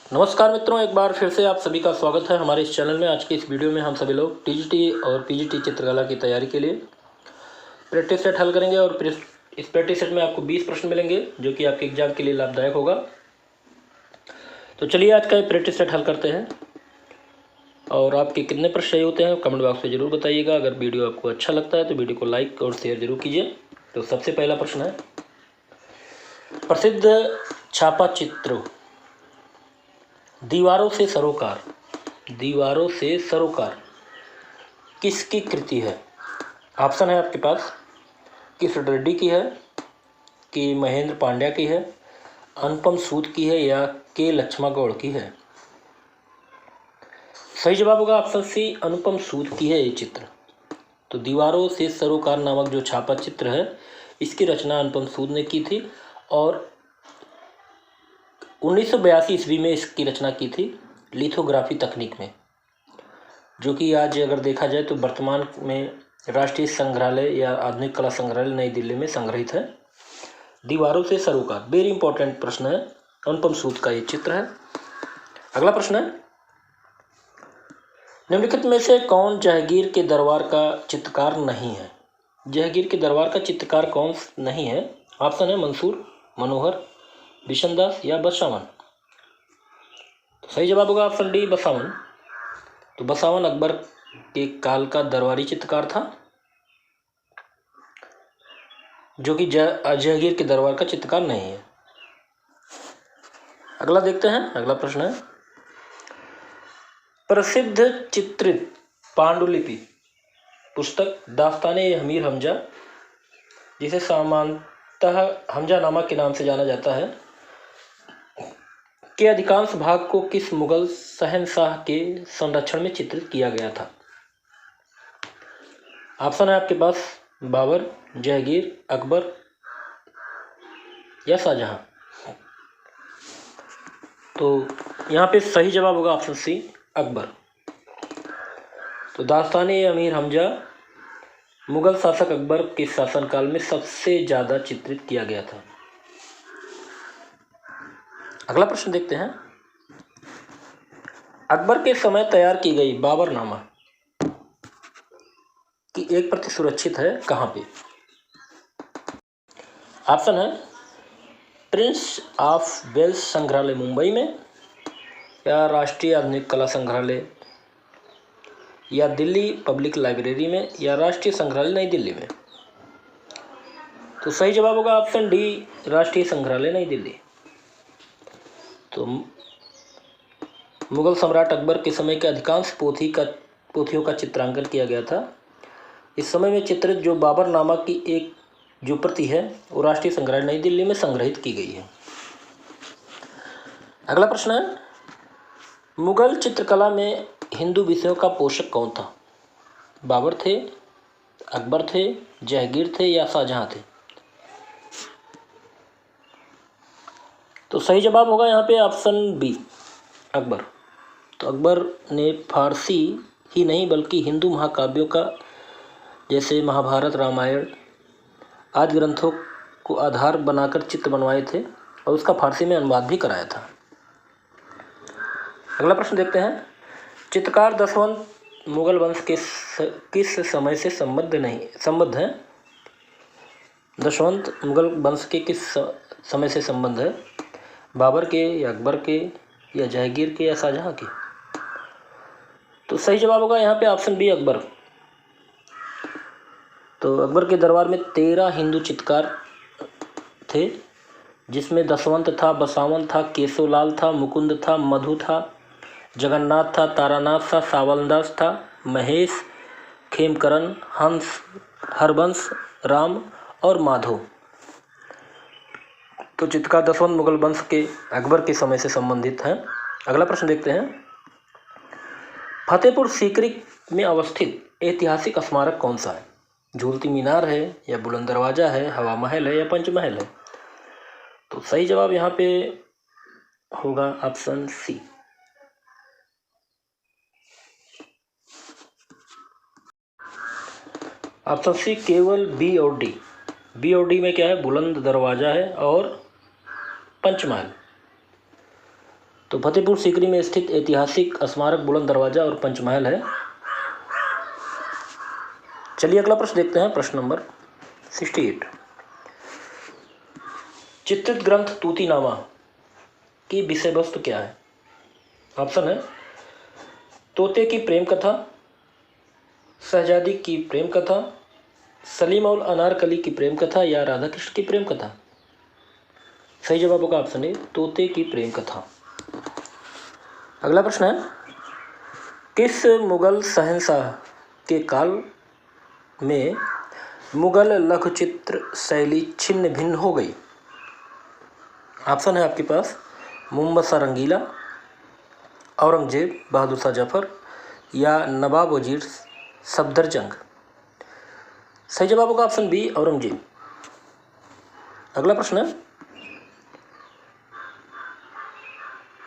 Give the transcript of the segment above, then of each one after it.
नमस्कार मित्रों, एक बार फिर से आप सभी का स्वागत है हमारे इस चैनल में। आज की इस वीडियो में हम सभी लोग टीजीटी और पीजीटी चित्रकला की तैयारी के लिए प्रैक्टिस सेट हल करेंगे और इस प्रैक्टिस सेट में आपको 20 प्रश्न मिलेंगे जो कि आपके एग्जाम के लिए लाभदायक होगा। तो चलिए आज का ये प्रैक्टिस सेट हल करते हैं। और आपके कितने प्रश्न सही होते हैं कमेंट बॉक्स में ज़रूर बताइएगा। अगर वीडियो आपको अच्छा लगता है तो वीडियो को लाइक और शेयर जरूर कीजिए। तो सबसे पहला प्रश्न है, प्रसिद्ध छापा चित्र दीवारों से सरोकार किसकी कृति है? ऑप्शन है आपके पास, किस रेड्डी की है, कि महेंद्र पांड्या की है, अनुपम सूद की है या के लक्ष्मा गौड़ की है। सही जवाब होगा ऑप्शन सी, अनुपम सूद की है ये चित्र। तो दीवारों से सरोकार नामक जो छापा चित्र है इसकी रचना अनुपम सूद ने की थी और 1982 ईस्वी में इसकी रचना की थी लिथोग्राफी तकनीक में, जो कि आज अगर देखा जाए तो वर्तमान में राष्ट्रीय संग्रहालय या आधुनिक कला संग्रहालय नई दिल्ली में संग्रहित है। दीवारों से सरोकार, वेरी इंपॉर्टेंट प्रश्न है, अनुपम सूद का ये चित्र है। अगला प्रश्न है, निम्नलिखित में से कौन जहांगीर के दरबार का चित्रकार नहीं है? जहांगीर के दरबार का चित्रकार कौन नहीं है? ऑप्शन है मंसूर, मनोहर, बिशनदास या बसावन। तो सही जवाब होगा ऑप्शन डी, बसावन। तो बसावन अकबर के काल का दरबारी चित्रकार था जो कि जहांगीर के दरबार का चित्रकार नहीं है। अगला देखते हैं, अगला प्रश्न है, प्रसिद्ध चित्रित पांडुलिपि पुस्तक दास्ताने अमीर हमजा, जिसे सामान्यतः हमजानामा के नाम से जाना जाता है, के अधिकांश भाग को किस मुगल शहंशाह के संरक्षण में चित्रित किया गया था? ऑप्शन है आपके पास, बाबर, जहांगीर, अकबर या शाहजहां। तो यहाँ पे सही जवाब होगा ऑप्शन सी, अकबर। तो दास्ताने अमीर हमजा मुगल शासक अकबर के शासनकाल में सबसे ज़्यादा चित्रित किया गया था। अगला प्रश्न देखते हैं, अकबर के समय तैयार की गई बाबरनामा की एक प्रति सुरक्षित है कहाँ पे? ऑप्शन है प्रिंस ऑफ वेल्स संग्रहालय मुंबई में, या राष्ट्रीय आधुनिक कला संग्रहालय, या दिल्ली पब्लिक लाइब्रेरी में, या राष्ट्रीय संग्रहालय नई दिल्ली में। तो सही जवाब होगा ऑप्शन डी, राष्ट्रीय संग्रहालय नई दिल्ली। तो मुगल सम्राट अकबर के समय के अधिकांश पोथियों का चित्रांकन किया गया था। इस समय में चित्रित जो बाबरनामा की एक जो प्रति है वो राष्ट्रीय संग्रहालय नई दिल्ली में संग्रहित की गई है। अगला प्रश्न है, मुगल चित्रकला में हिंदू विषयों का पोषक कौन था? बाबर थे, अकबर थे, जहांगीर थे या शाहजहां थे? तो सही जवाब होगा यहाँ पे ऑप्शन बी, अकबर। तो अकबर ने फारसी ही नहीं बल्कि हिंदू महाकाव्यों का जैसे महाभारत, रामायण आदि ग्रंथों को आधार बनाकर चित्र बनवाए थे और उसका फारसी में अनुवाद भी कराया था। अगला प्रश्न देखते हैं, चित्रकार दशवंत मुगल वंश के किस समय से संबद्ध है? दशवंत मुगल वंश के किस समय से संबंध है? बाबर के या अकबर के या जहांगीर के या शाहजहां के? तो सही जवाब होगा यहाँ पे ऑप्शन बी, अकबर। तो अकबर के दरबार में 13 हिंदू चित्रकार थे, जिसमें दशवंत था, बसावन था, केशवलाल था, मुकुंद था, मधु था, जगन्नाथ था, तारानाथ था, सावलदास था, महेश, खेमकरण, हंस, हरबंश, राम और माधव। तो चित्रकार दशवंत मुगल वंश के अकबर के समय से संबंधित हैं। अगला प्रश्न देखते हैं, फतेहपुर सीकरी में अवस्थित ऐतिहासिक स्मारक कौन सा है? झूलती मीनार है या बुलंद दरवाजा है, हवा महल है या पंचमहल है? तो सही जवाब यहाँ पे होगा ऑप्शन सी। ऑप्शन सी केवल बी और डी। बी और डी में क्या है? बुलंद दरवाजा है और पंचमहल। तो फतेहपुर सीकरी में स्थित ऐतिहासिक स्मारक बुलंद दरवाजा और पंचमहल है। चलिए अगला प्रश्न देखते हैं, प्रश्न नंबर 68। चित्रित ग्रंथ तूतीनामा की विषय वस्तु क्या है? ऑप्शन है तोते की प्रेम कथा, शहजादी की प्रेम कथा, सलीम और अनारकली की प्रेम कथा या राधा कृष्ण की प्रेम कथा। सही जवाब होगा ऑप्शन ए, तोते की प्रेम कथा। अगला प्रश्न है, किस मुगल शहंशाह के काल में मुगल लघुचित्र शैली छिन्न भिन्न हो गई? ऑप्शन है आपके पास मोहम्मद शाह रंगीला, औरंगजेब, बहादुर शाह जफर या नवाब वजीर सफदरजंग। सही जवाब होगा ऑप्शन बी, औरंगजेब। अगला प्रश्न है,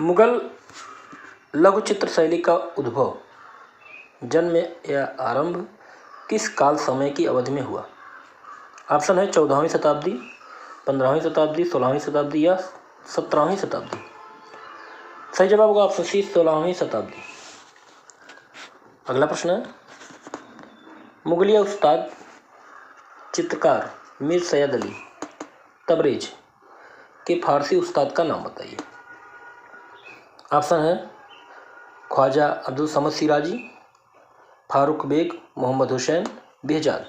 मुगल लघुचित्र शैली का उद्भव, जन्म या आरंभ किस काल समय की अवधि में हुआ? ऑप्शन है 14वीं शताब्दी, 15वीं शताब्दी, 16वीं शताब्दी या 17वीं शताब्दी। सही जवाब होगा ऑप्शन सी, 16वीं शताब्दी। अगला प्रश्न है, मुगलिया उस्ताद चित्रकार मीर सैयद अली तबरेज के फारसी उस्ताद का नाम बताइए। ऑप्शन है ख्वाजा अब्दुल समद सिराजी, फारूक बेग, मोहम्मद हुसैन, बेहजाद।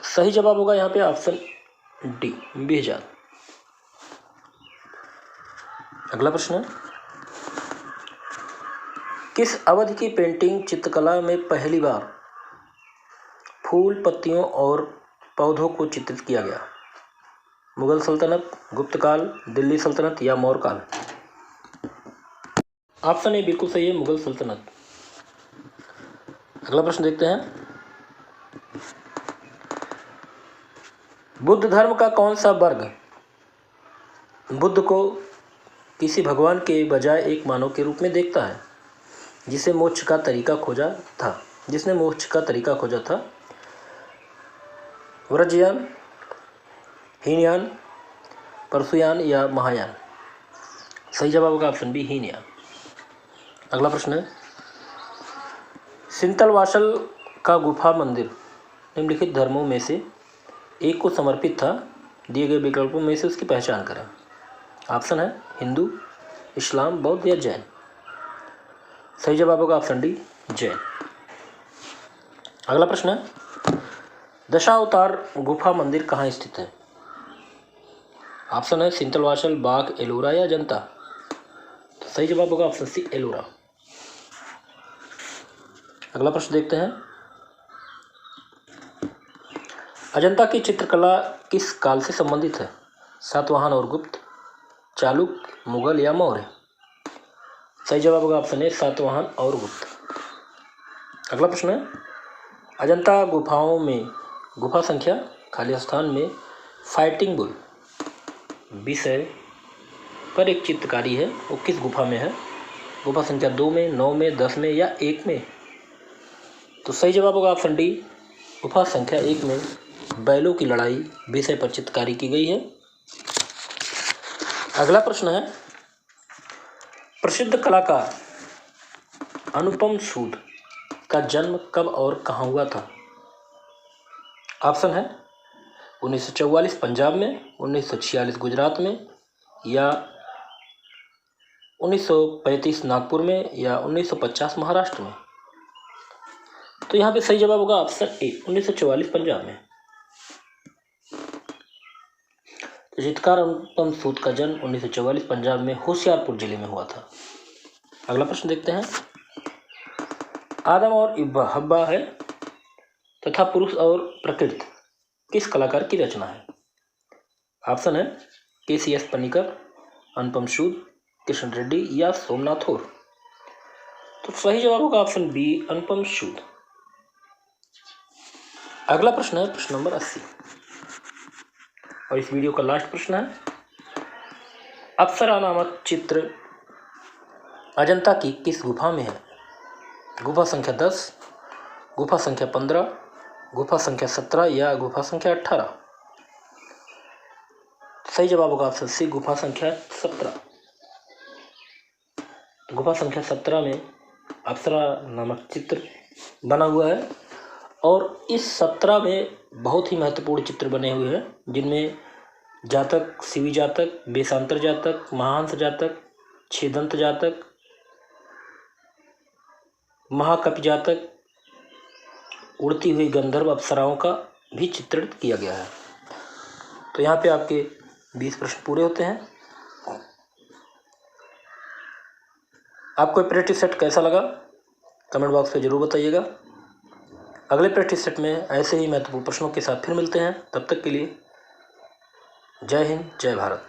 सही जवाब होगा यहाँ पे ऑप्शन डी, बेहजाद। अगला प्रश्न है, किस अवधि की पेंटिंग चित्रकला में पहली बार फूल, पत्तियों और पौधों को चित्रित किया गया? मुगल सल्तनत, गुप्त काल, दिल्ली सल्तनत या मौर्य काल। ऑप्शन ए बिल्कुल सही है, मुगल सल्तनत। अगला प्रश्न देखते हैं, बुद्ध धर्म का कौन सा वर्ग बुद्ध को किसी भगवान के बजाय एक मानव के रूप में देखता है, जिसने मोक्ष का तरीका खोजा था? व्रजयान, हीनयान, परशुयान या महायान। सही जवाब होगा ऑप्शन बी, हीनयान। अगला प्रश्न है, सिंतलवासल का गुफा मंदिर निम्नलिखित धर्मों में से एक को समर्पित था, दिए गए विकल्पों में से उसकी पहचान करें। ऑप्शन है हिंदू, इस्लाम, बौद्ध या जैन। सही जवाब होगा ऑप्शन डी, जैन। अगला प्रश्न है, दशावतार गुफा मंदिर कहाँ स्थित है? ऑप्शन है सिंतलवासल, बाग, एलोरा या अजंता। तो सही जवाब होगा ऑप्शन सी, एलोरा। अगला प्रश्न देखते हैं, अजंता की चित्रकला किस काल से संबंधित है? सातवाहन और गुप्त, चालुक्य, मुगल या मौर्य। सही जवाब होगा ऑप्शन ए, सातवाहन और गुप्त। अगला प्रश्न है, अजंता गुफाओं में गुफा संख्या खाली स्थान में फाइटिंग बुल विषय पर एक चित्रकारी है, वो किस गुफा में है? गुफा संख्या 2 में, 9 में, 10 में या 1 में। तो सही जवाब होगा ऑप्शन डी, गुफा संख्या 1 में बैलों की लड़ाई विषय पर चित्रकारी की गई है। अगला प्रश्न है, प्रसिद्ध कलाकार अनुपम सूद का जन्म कब और कहाँ हुआ था? ऑप्शन है 1944 पंजाब में, 1946 गुजरात में या 1935 नागपुर में या 1950 महाराष्ट्र में। तो यहाँ पे सही जवाब होगा ऑप्शन ए, 1944 पंजाब में। तो चित्रकार अनुपम सूद का जन्म 1944 पंजाब में होशियारपुर जिले में हुआ था। अगला प्रश्न देखते हैं, आदम और हव्वा है तथा पुरुष और प्रकृति किस कलाकार की रचना है? ऑप्शन है KCS पनिकर, अनुपम सूद, कृष्ण रेड्डी या सोमनाथ और। तो सही जवाब होगा ऑप्शन बी, अनुपम सूद। अगला प्रश्न है प्रश्न नंबर 80 और इस वीडियो का लास्ट प्रश्न है, अप्सरा नामक चित्र अजंता की किस गुफा में है? गुफा संख्या 10, गुफा संख्या 15, गुफा संख्या 17 या गुफा संख्या 18। सही जवाब होगा ऑप्शन सी, गुफा संख्या 17। गुफा संख्या 17 में अप्सरा नामक चित्र बना हुआ है और इस 17 में बहुत ही महत्वपूर्ण चित्र बने हुए हैं, जिनमें जातक, शिवी जातक, वेशांतर जातक, महांस जातक, छेदंत जातक, महाकपि जातक, उड़ती हुई गंधर्व अप्सराओं का भी चित्रित किया गया है। तो यहाँ पे आपके 20 प्रश्न पूरे होते हैं। आपको प्रैक्टिस सेट कैसा लगा कमेंट बॉक्स में ज़रूर बताइएगा। अगले प्रैक्टिस सेट में ऐसे ही महत्वपूर्ण प्रश्नों के साथ फिर मिलते हैं। तब तक के लिए जय हिंद, जय भारत।